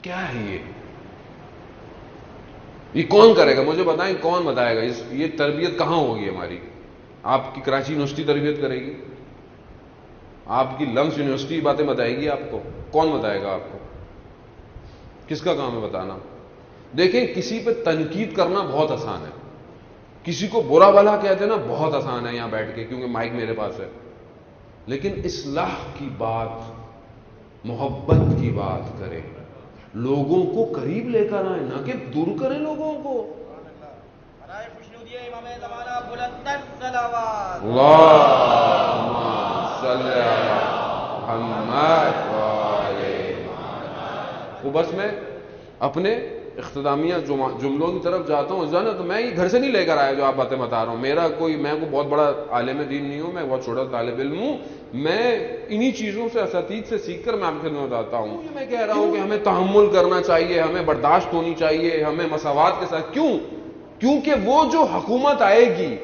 کیا ہے یہ کون کرے گا؟ مجھے بتائیں کون بتائے گا؟ یہ تربیت کہاں ہوگی ہماری؟ آپ کی کراچی یونیورسٹی تربیت کرے گی؟ آپ کی لمس یونیورسٹی باتیں بتائے گی آپ کو؟ کون بتائے گا آپ کو؟ کس کا کام ہے بتانا؟ دیکھیں کسی پہ تنقید کرنا بہت آسان ہے، کسی کو برا بھلا کہہ دینا بہت آسان ہے یہاں بیٹھ کے، کیونکہ مائک میرے پاس ہے، لیکن اصلاح کی بات، محبت کی بات کریں، لوگوں کو قریب لے کر آئیں، نہ کہ دور کریں لوگوں کو۔ اللہم صلی علی محمد وہ بس میں اپنے اختتامیہ جملوں کی طرف جاتا ہوں، جانا تو میں یہ گھر سے نہیں لے کر آیا جو آپ باتیں بتا رہا ہوں، میں کوئی بہت بڑا عالم دین نہیں ہوں، میں بہت چھوٹا طالب علم ہوں، میں انہی چیزوں سے اساتید سے سیکھ کر میں آپ کے خدمت آتا ہوں۔ میں کہہ رہا ہوں کہ ہمیں تحمل کرنا چاہیے، ہمیں برداشت ہونی چاہیے، ہمیں مساوات کے ساتھ، کیونکہ وہ جو حکومت آئے گی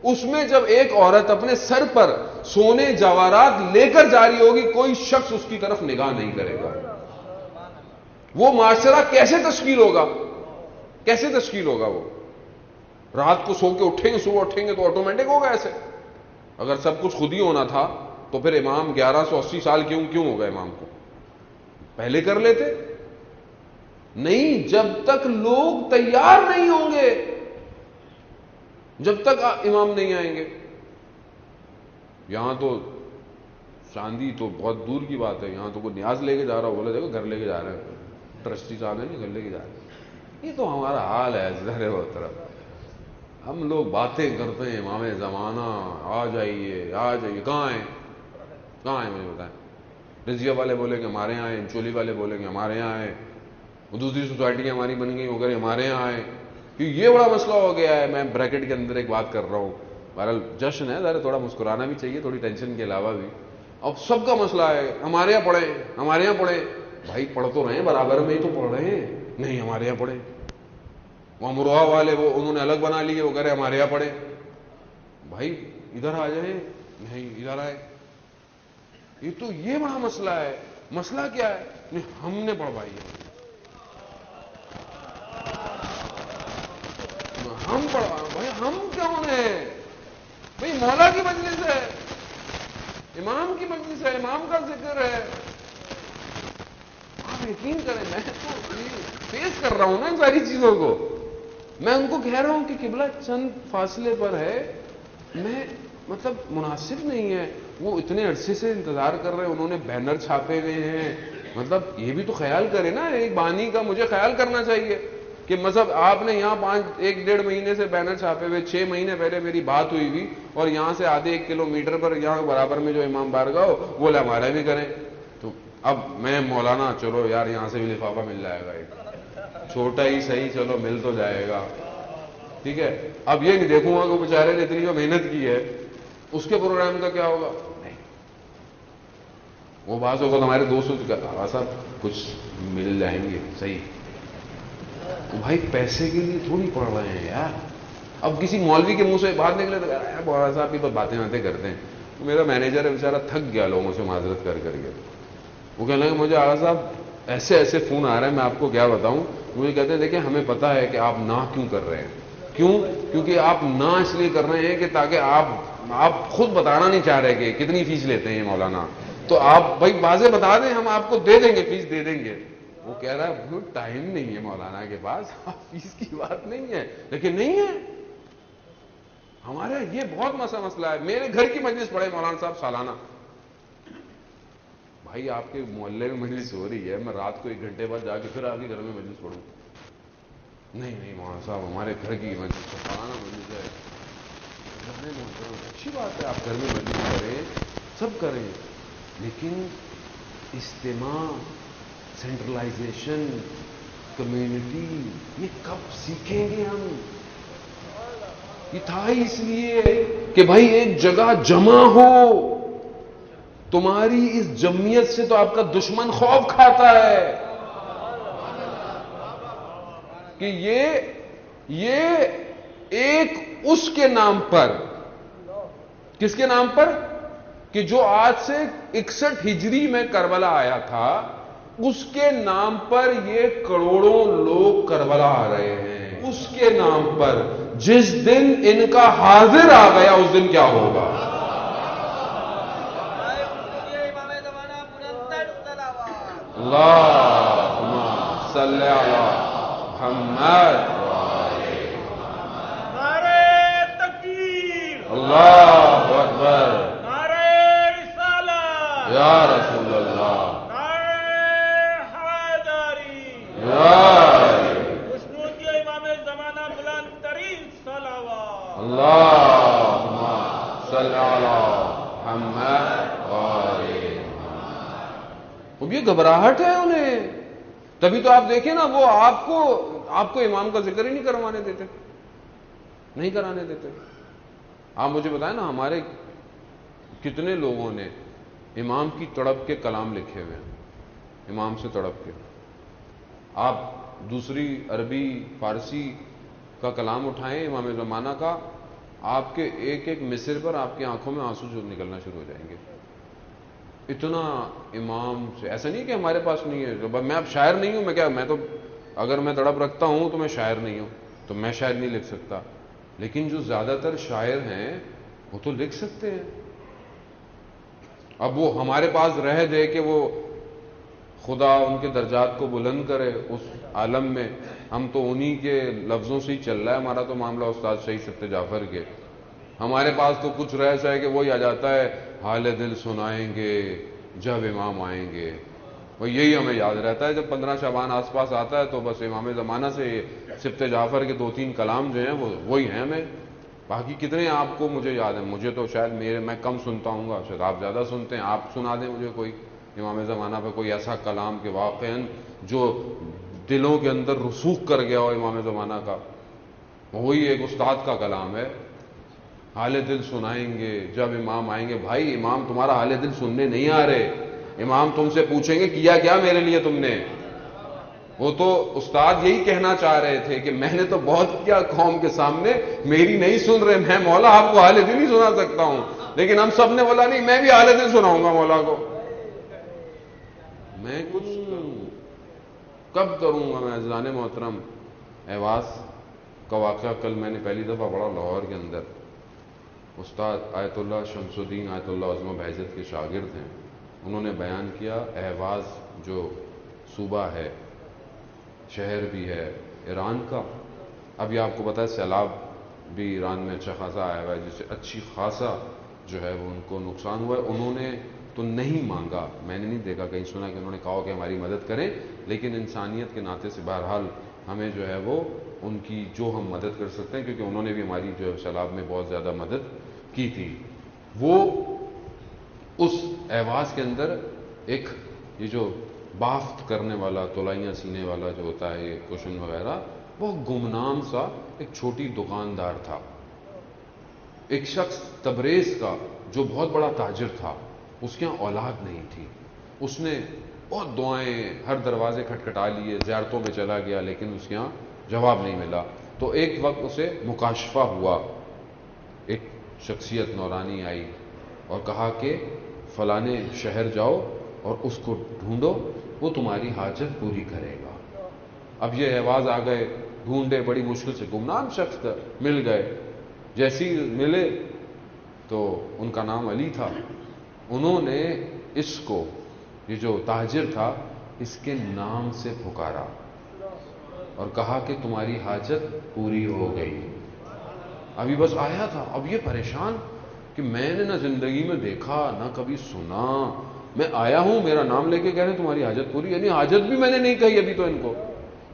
اس میں جب ایک عورت اپنے سر پر سونے جواہرات لے کر جاری ہوگی، کوئی شخص اس کی طرف نگاہ نہیں کرے گا۔ وہ معاشرہ کیسے تشکیل ہوگا؟ کیسے تشکیل ہوگا؟ وہ رات کو سو کے اٹھیں گے، صبح اٹھیں گے تو آٹومیٹک ہوگا ایسے؟ اگر سب کچھ خود ہی ہونا تھا تو پھر امام 1180 سال کیوں ہوگا؟ امام کو پہلے کر لیتے؟ نہیں، جب تک لوگ تیار نہیں ہوں گے، جب تک امام نہیں آئیں گے۔ یہاں تو چاندی تو بہت دور کی بات ہے، یہاں تو کوئی نیاز لے کے جا رہا ہو، بولے دیکھو گھر لے کے جا رہے ہیں، ٹرسٹی صاحب ہیں گھر لے کے جا رہے ہیں۔ یہ تو ہمارا حال ہے ظاہر وہ طرف، ہم لوگ باتیں کرتے ہیں امام زمانہ آ جائیے آ جائیے، کہاں ہیں مجھے بتائیں؟ رضیہ والے بولے کہ ہمارے یہاں ہیں، چولی والے بولے کہ ہمارے یہاں ہیں، دوسری سوسائٹی ہماری بن گئی وغیرہ ہمارے یہاں ہیں، یہ بڑا مسئلہ ہو گیا ہے۔ میں بریکٹ کے اندر ایک بات کر رہا ہوں، بہرحال جشن ہے، ذرا تھوڑا مسکرانا بھی چاہیے، تھوڑی ٹینشن کے علاوہ بھی۔ اب سب کا مسئلہ ہے ہمارے یہاں پڑھیں، ہمارے یہاں پڑھیں۔ بھائی پڑھ تو رہے ہیں، برابر میں ہی تو پڑھ رہے ہیں، نہیں ہمارے یہاں پڑھیں۔ وہ امروہہ والے انہوں نے الگ بنا لیے، وہ کہہ رہے ہمارے یہاں پڑھیں۔ بھائی ادھر آ جائیں، نہیں ادھر آئے۔ یہ بڑا مسئلہ ہے۔ مسئلہ کیا ہے؟ نہیں ہم نے پڑھوائی ہے، ہم پڑھوا۔ بھائی ہم کون ہیں؟ بھائی مولا کی مجلس ہے، امام کی مجلس ہے، امام کا ذکر ہے۔ آپ یقین کریں میں تو فیس کر رہا ہوں نا ان ساری چیزوں کو، میں ان کو کہہ رہا ہوں کہ قبلہ چند فاصلے پر ہے، میں مطلب مناسب نہیں ہے۔ وہ اتنے عرصے سے انتظار کر رہے ہیں، انہوں نے بینر چھاپے ہوئے ہیں، مطلب یہ بھی تو خیال کرے نا، ایک بانی کا مجھے خیال کرنا چاہیے کہ مطلب آپ نے یہاں 1-1.5 مہینے سے بینر چھاپے ہوئے، 6 مہینے پہلے میری بات ہوئی ہوئی، اور یہاں سے آدھے 1 کلومیٹر پر یہاں برابر میں جو امام بارگاہ ہو وہ ہمارا بھی کریں۔ تو اب میں مولانا چلو یار یہاں سے بھی لفافہ مل جائے گا، ایک چھوٹا ہی صحیح، چلو مل تو جائے گا، ٹھیک ہے۔ اب یہ نہیں دیکھوں گا کہ بیچارے نے اتنی جو محنت کی ہے اس کے پروگرام کا کیا ہوگا؟ نہیں، وہ بعض اوقات ہمارے دوستوں سے کہا صاحب کچھ مل جائیں گے صحیح، بھائی پیسے کے لیے تھوڑی پڑھ رہے ہیں یار۔ اب کسی مولوی کے منہ سے بات نکلے تو یار بڑا صاحب کی باتیں کرتے ہیں۔ میرا مینیجر ہے بیچارہ تھک گیا لوگوں سے معذرت کر کے، وہ کہنے لگے مجھے آغا صاحب ایسے فون آ رہے ہیں، میں آپ کو کیا بتاؤں۔ مجھے کہتے ہیں دیکھیں ہمیں پتہ ہے کہ آپ نہ کیوں کر رہے ہیں، کیونکہ آپ نہ اس لیے کر رہے ہیں کہ تاکہ آپ خود بتانا نہیں چاہ رہے کہ کتنی فیس لیتے ہیں مولانا، تو آپ بھائی واضح بتا دیں، ہم آپ کو دے دیں گے، فیس دے دیں گے۔ وہ کہہ رہا ہے ٹائم نہیں ہے مولانا کے پاس، فیس کی بات نہیں ہے، لیکن نہیں ہے ہمارا یہ بہت مسئلہ ہے۔ میرے گھر کی مجلس پڑھے مولانا صاحب سالانہ، بھائی آپ کے محلے میں مجلس ہو رہی ہے، میں رات کو 1 گھنٹے بعد جا کے پھر آپ کے گھر میں مجلس پڑھوں؟ نہیں مولانا صاحب ہمارے گھر کی مجلس سالانہ مجلس ہے۔ اچھی بات ہے آپ گھر میں مجلس کریں، سب کریں، لیکن اجتماع، سینٹرلائزیشن، کمیونٹی، یہ کب سیکھیں گے ہم؟ یہ تھا ہی اس لیے کہ بھائی ایک جگہ جمع ہو، تمہاری اس جمعیت سے تو آپ کا دشمن خوف کھاتا ہے کہ یہ ایک اس کے نام پر، کس کے نام پر؟ کہ جو آج سے 61 ہجری میں کربلا آیا تھا، اس کے نام پر یہ کروڑوں لوگ کربلا آ رہے ہیں، اس کے نام پر۔ جس دن ان کا حاضر آ گیا اس دن کیا ہوگا؟ اللہم صلی علی محمد۔ نعرہ تکبیر، اللہ اکبر، نعرہ رسالت، یا رسول اللہ، نعرہ حیدری، یا خوشنودی امام زمانہ بلند ترین صلوات۔ اللہم صلی علی محمد۔ اب یہ گھبراہٹ ہے انہیں، تبھی تو آپ دیکھیں نا، وہ آپ کو امام کا ذکر ہی نہیں کروانے دیتے، نہیں کرانے دیتے۔ آپ مجھے بتائیں نا، ہمارے کتنے لوگوں نے امام کی تڑپ کے کلام لکھے ہوئے ہیں، امام سے تڑپ کے۔ آپ دوسری عربی فارسی کا کلام اٹھائیں امام زمانہ کا، آپ کے ایک ایک مصر پر آپ کی آنکھوں میں آنسو جو نکلنا شروع ہو جائیں گے۔ اتنا امام سے، ایسا نہیں کہ ہمارے پاس نہیں ہے، میں اب شاعر نہیں ہوں، میں کیا، میں تو اگر میں تڑپ رکھتا ہوں تو میں شاعر نہیں ہوں، تو میں شاعر نہیں لکھ سکتا، لیکن جو زیادہ تر شاعر ہیں وہ تو لکھ سکتے ہیں۔ اب وہ ہمارے پاس رہ دے کہ وہ خدا ان کے درجات کو بلند کرے اس عالم میں، ہم تو انہی کے لفظوں سے ہی چل رہا ہے ہمارا تو معاملہ، استاد شہید ستیہ جعفر کے۔ ہمارے پاس تو کچھ رہ ہے کہ وہی آ جاتا ہے، حال دل سنائیں گے جب امام آئیں گے، وہ یہی ہمیں یاد رہتا ہے۔ جب 15 شعبان آس پاس آتا ہے تو بس امام زمانہ سے ستیہ جعفر کے 2-3 کلام جو ہیں وہی ہیں ہمیں، باقی کتنے آپ کو مجھے یاد ہیں، مجھے تو شاید میں کم سنتا ہوں گا، شاید آپ زیادہ سنتے ہیں، آپ سنا دیں مجھے کوئی امام زمانہ پہ کوئی ایسا کلام کہ واقعاً جو دلوں کے اندر رسوخ کر گیا ہو امام زمانہ کا۔ وہی ایک استاد کا کلام ہے، حال دل سنائیں گے جب امام آئیں گے۔ بھائی امام تمہارا حال دل سننے نہیں آ رہے، امام تم سے پوچھیں گے کیا کیا میرے لیے تم نے۔ وہ تو استاد یہی کہنا چاہ رہے تھے کہ میں نے تو بہت کیا قوم کے سامنے، میری نہیں سن رہے، میں مولا آپ کو حال دل ہی سنا سکتا ہوں، لیکن ہم سب نے بولا نہیں میں بھی حال دل سناؤں گا مولا کو۔ میں کچھ کب کروں گا؟ میں عزیزان محترم، ایواز کا واقعہ کل میں نے پہلی دفعہ پڑھا لاہور کے اندر۔ استاد آیت اللہ شمس الدین آیت اللہ عظمہ بہزت کے شاگرد ہیں، انہوں نے بیان کیا اہواز جو صوبہ ہے، شہر بھی ہے ایران کا، ابھی آپ کو پتا ہے سیلاب بھی ایران میں اچھا خاصا آیا ہوا ہے، جس سے اچھی خاصا جو ہے وہ ان کو نقصان ہوا ہے۔ انہوں نے تو نہیں مانگا، میں نے نہیں دیکھا کہیں سنا کہ انہوں نے کہا کہ ہماری مدد کریں، لیکن انسانیت کے ناطے سے بہرحال ہمیں جو ہے وہ ان کی جو ہم مدد کر سکتے ہیں، کیونکہ انہوں نے بھی ہماری جو ہے سیلاب میں بہت زیادہ مدد کی تھی۔ وہ اس اہواز کے اندر ایک یہ جو بافت کرنے والا، تولائیاں سینے والا جو ہوتا ہے یہ کوشن وغیرہ، وہ گمنام سا ایک چھوٹی دکاندار تھا، ایک شخص تبریز کا جو بہت بڑا تاجر تھا، اس کے یہاں اولاد نہیں تھی، اس نے بہت دعائیں، ہر دروازے کھٹکھٹا لیے، زیارتوں پہ چلا گیا، لیکن اس کے یہاں جواب نہیں ملا۔ تو ایک وقت اسے مکاشفہ ہوا، ایک شخصیت نورانی آئی اور کہا کہ فلانے شہر جاؤ اور اس کو ڈھونڈو، وہ تمہاری حاجت پوری کرے گا۔ اب یہ اہواز آ گئے، ڈھونڈے، بڑی مشکل سے گمنام شخص مل گئے، جیسی ملے تو ان کا نام علی تھا، انہوں نے اس کو، یہ جو تاجر تھا، اس کے نام سے پکارا اور کہا کہ تمہاری حاجت پوری ہو گئی۔ ابھی بس آیا تھا، اب یہ پریشان کہ میں نے نہ زندگی میں دیکھا نہ کبھی سنا، میں آیا ہوں میرا نام لے کے کہہ رہے ہیں تمہاری حاجت پوری، یعنی حاجت بھی میں نے نہیں کہی ابھی تو ان کو،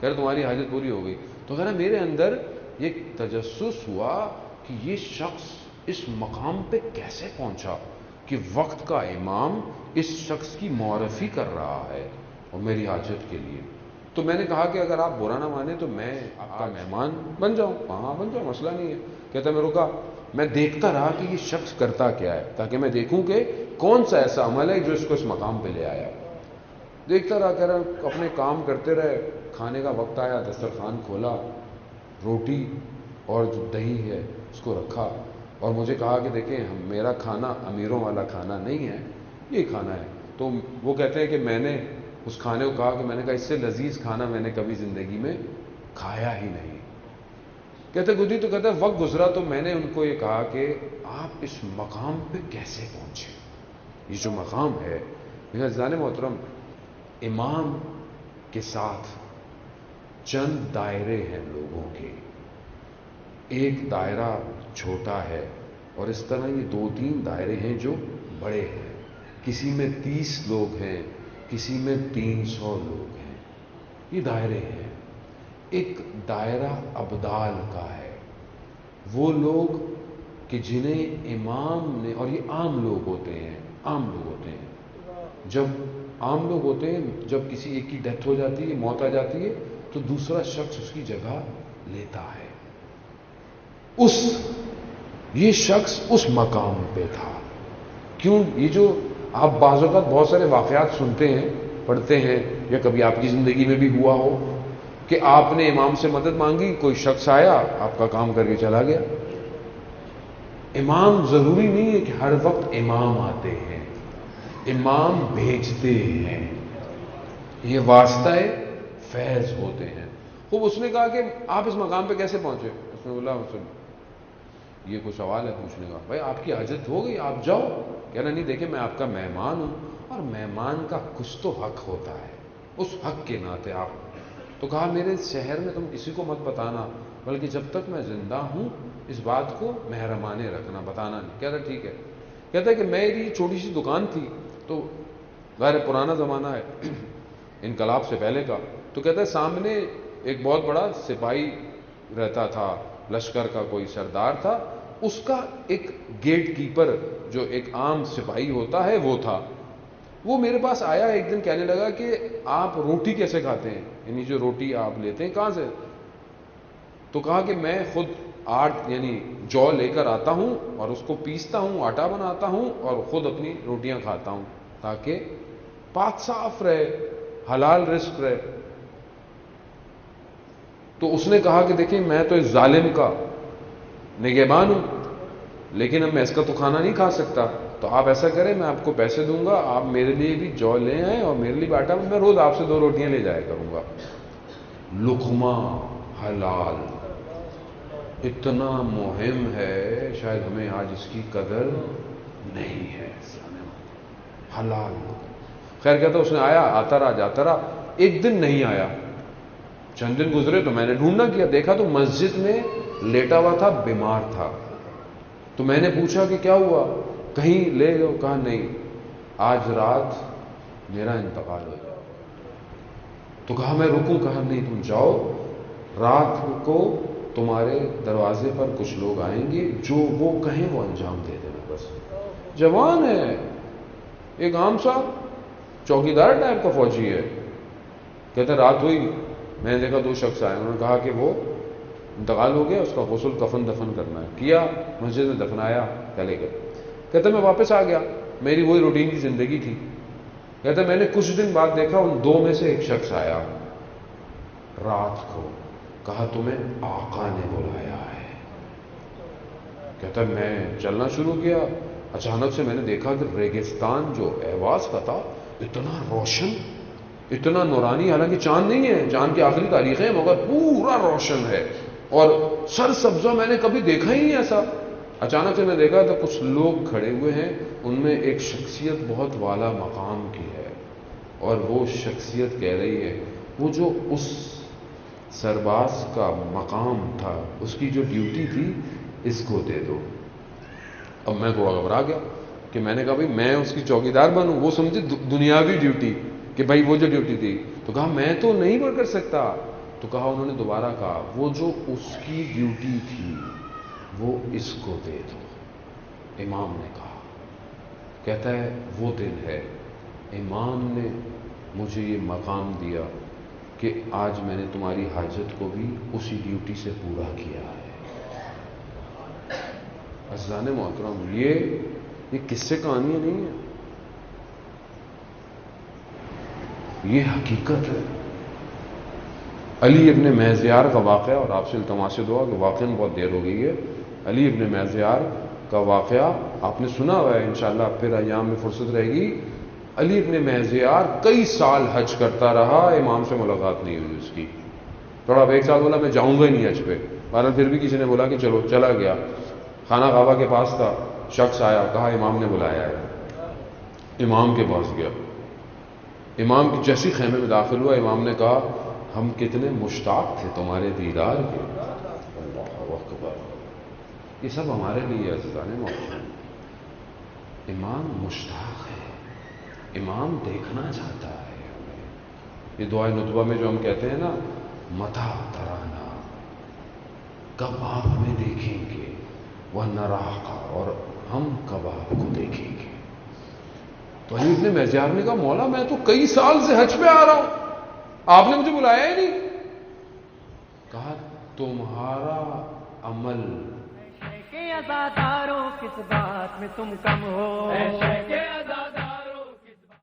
کہہ رہے تمہاری حاجت پوری ہو گئی۔ تو کہہ رہا میرے اندر یہ تجسس ہوا کہ یہ شخص اس مقام پہ کیسے پہنچا کہ وقت کا امام اس شخص کی معرفی کر رہا ہے اور میری حاجت کے لیے۔ تو میں نے کہا کہ اگر آپ برا نہ مانیں تو میں آپ کا مہمان بن جاؤں۔ ہاں بن جاؤ، مسئلہ نہیں ہے۔ کہتا میں رکا، میں دیکھتا رہا کہ یہ شخص کرتا کیا ہے، تاکہ میں دیکھوں کہ کون سا ایسا عمل ہے جو اس کو اس مقام پہ لے آیا۔ دیکھتا رہا، کہہ رہا اپنے کام کرتے رہے، کھانے کا وقت آیا، دسترخوان کھولا، روٹی اور جو دہی ہے اس کو رکھا اور مجھے کہا کہ دیکھیں میرا کھانا امیروں والا کھانا نہیں ہے، یہ کھانا ہے۔ تو وہ کہتے ہیں کہ میں نے اس کھانے کو کہا کہ میں نے کہا اس سے لذیذ کھانا میں نے کبھی زندگی میں کھایا ہی نہیں. کہتے گدی تو کہتے وقت گزرا تو میں نے ان کو یہ کہا کہ آپ اس مقام پہ کیسے پہنچے. یہ جو مقام ہے میرے عزیزان محترم، امام کے ساتھ چند دائرے ہیں لوگوں کے. ایک دائرہ چھوٹا ہے اور اس طرح یہ 2-3 دائرے ہیں جو بڑے ہیں. کسی میں 30 لوگ ہیں، کسی میں 300 لوگ ہیں. یہ دائرے ہیں. ایک دائرہ ابدال کا ہے، وہ لوگ کہ جنہیں امام نے، اور یہ عام لوگ ہوتے ہیں، عام لوگ ہوتے ہیں. جب عام لوگ ہوتے ہیں، جب کسی ایک کی ڈیتھ ہو جاتی ہے، موت آ جاتی ہے، تو دوسرا شخص اس کی جگہ لیتا ہے. یہ شخص اس مقام پہ تھا. کیوں؟ یہ جو آپ بعض اوقات بہت سارے واقعات سنتے ہیں، پڑھتے ہیں، یا کبھی آپ کی زندگی میں بھی ہوا ہو کہ آپ نے امام سے مدد مانگی، کوئی شخص آیا آپ کا کام کر کے چلا گیا. امام ضروری نہیں ہے کہ ہر وقت امام آتے ہیں، امام بھیجتے ہیں. یہ واسطہ فیض ہوتے ہیں. خوب اس نے کہا کہ آپ اس مقام پہ کیسے پہنچے؟ اس نے بولا یہ کوئی سوال ہے پوچھنے کا؟ بھائی آپ کی حاجت ہو گئی، آپ جاؤ. کہنا نہیں، دیکھیں میں آپ کا مہمان ہوں، اور مہمان کا کچھ تو حق ہوتا ہے، اس حق کے ناطے آپ. تو کہا میرے شہر میں تم کسی کو مت بتانا، بلکہ جب تک میں زندہ ہوں اس بات کو محرمانے رکھنا، بتانا نہیں. کہتا ٹھیک ہے. کہتا ہے کہ میری چھوٹی سی دکان تھی، تو ظاہر پرانا زمانہ ہے، انقلاب سے پہلے کا. تو کہتا ہے سامنے ایک بہت بڑا سپاہی رہتا تھا، لشکر کا کوئی سردار تھا. اس کا ایک گیٹ کیپر جو ایک عام سپاہی ہوتا ہے وہ تھا. وہ میرے پاس آیا ایک دن، کہنے لگا کہ آپ روٹی کیسے کھاتے ہیں، یعنی جو روٹی آپ لیتے ہیں کہاں سے؟ تو کہا کہ میں خود آٹ یعنی جو لے کر آتا ہوں اور اس کو پیستا ہوں، آٹا بناتا ہوں اور خود اپنی روٹیاں کھاتا ہوں تاکہ پاک صاف رہے، حلال رزق رہے. تو اس نے کہا کہ دیکھیں میں تو اس ظالم کا نگہبان ہوں، لیکن اب میں اس کا تو کھانا نہیں کھا سکتا. تو آپ ایسا کریں، میں آپ کو پیسے دوں گا، آپ میرے لیے بھی جو لے آئیں اور میرے لیے بھی آٹا، میں روز آپ سے 2 روٹیاں لے جایا کروں گا. لقمہ حلال اتنا مہم ہے، شاید ہمیں آج اس کی قدر نہیں ہے. حلال. خیر کہتا اس نے آیا، آتا رہا جاتا رہا. ایک دن نہیں آیا، چند دن گزرے تو میں نے ڈھونڈنا کیا، دیکھا تو مسجد میں لیٹا ہوا تھا، بیمار تھا. تو میں نے پوچھا کہ کیا ہوا، کہیں لے گئے؟ کہا نہیں، آج رات میرا انتقال ہو گیا. تو کہا میں رکوں؟ کہا نہیں، تم جاؤ، رات کو تمہارے دروازے پر کچھ لوگ آئیں گے، جو وہ کہیں وہ انجام دے دینا. بس جوان ہے، ایک عام سا چوکیدار ٹائپ کا فوجی ہے. کہتے رات ہوئی، میں نے دیکھا 2 شخص آئے، انہوں نے کہا کہ وہ انتقال ہو گیا، اس کا غسل کفن دفن کرنا ہے. کیا، مسجد میں دفنایا، چلے گئے. کہتے میں واپس آ گیا، میری وہی روٹین کی زندگی تھی. کہتے میں نے کچھ دن بعد دیکھا ان 2 میں سے ایک شخص آیا رات کو، کہا تمہیں آقا نے بلایا ہے. کہتا میں چلنا شروع کیا. اچانک سے میں نے دیکھا کہ ریگستان جو احواز کا تھا اتنا روشن، اتنا نورانی، حالانکہ چاند نہیں ہے، چاند کی آخری تاریخ ہے، مگر پورا روشن ہے اور سر سبزہ میں نے کبھی دیکھا ہی نہیں ایسا. اچانک سے میں دیکھا تو کچھ لوگ کھڑے ہوئے ہیں، ان میں ایک شخصیت بہت والا مقام کی ہے، اور وہ شخصیت کہہ رہی ہے وہ جو اس سرباز کا مقام تھا، اس کی جو ڈیوٹی تھی، اس کو دے دو. اب میں تھوڑا گھبرا گیا کہ میں نے کہا بھائی میں اس کی چوکیدار بنوں؟ وہ سمجھے دنیاوی ڈیوٹی کہ بھائی وہ جو ڈیوٹی تھی. تو کہا میں تو نہیں کر سکتا. تو کہا، انہوں نے دوبارہ کہا وہ جو اس کی ڈیوٹی تھی وہ اس کو دے دو. امام نے کہا، کہتا ہے وہ دن ہے امام نے مجھے یہ مقام دیا کہ آج میں نے تمہاری حاجت کو بھی اسی ڈیوٹی سے پورا کیا ہے. عزیزان محترم، یہ کس سے کہانیاں نہیں ہیں، یہ حقیقت ہے. علی ابن مہزیار کا واقعہ، اور آپ سے التماس دعا کہ واقعہ بہت دیر ہو گئی ہے. علی ابن مہزیار کا واقعہ آپ نے سنا ہوا ہے، انشاءاللہ پھر ایام میں فرصت رہے گی علی ابن مہزیار کئی سال حج کرتا رہا، امام سے ملاقات نہیں ہوئی اس کی. تھوڑا ایک سال بولا میں جاؤں گا ہی نہیں حج پہ، بہرحال پھر بھی کسی نے بولا کہ چلو، چلا گیا. خانہ کعبہ کے پاس تھا، شخص آیا، کہا امام نے بلایا ہے. امام کے پاس گیا، امام کی جیسی خیمے میں داخل ہوا، امام نے کہا ہم کتنے مشتاق تھے تمہارے دیدار کے. اللہ اکبر. یہ سب ہمارے لیے عزیزان محترم. امام مشتاق ہے، امام دیکھنا چاہتا ہے ہمیں. یہ دعائے نطبہ میں جو ہم کہتے ہیں نا، متا ترانا، کب آپ ہمیں دیکھیں گے، وہ نراقہ، اور ہم کب آپ کو دیکھیں گے. تو علی ابن مہزیار نے کہا مولا میں تو کئی سال سے حج پہ آ رہا ہوں، آپ نے مجھے بلایا ہی نہیں. کہا تمہارا عمل عزادارو کس بات میں تم کم ہو.